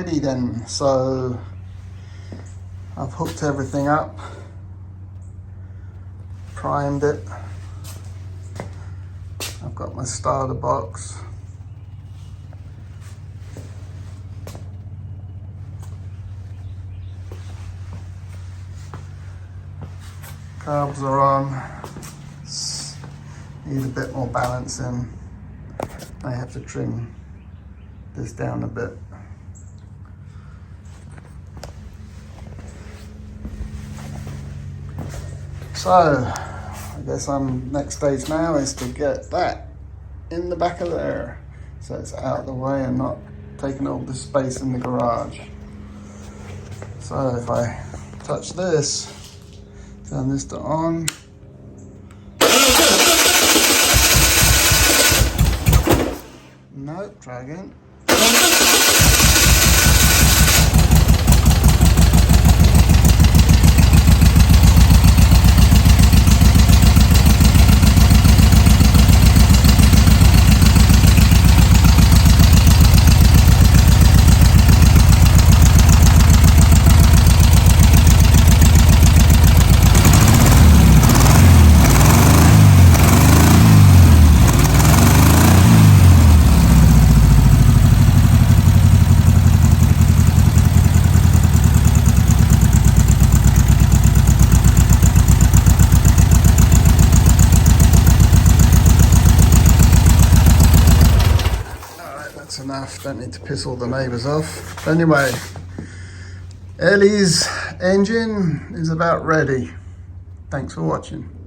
ready then. So I've hooked everything up, primed it. I've got my starter box. Carbs are on. Need a bit more balancing. I have to trim this down a bit. So I guess next stage now is to get that in the back of there, so it's out of the way and not taking all the space in the garage. So if I touch this, turn this to on. Nope, try again. That's enough, don't need to piss all the neighbours off. Anyway, Elle's engine is about ready. Thanks for watching.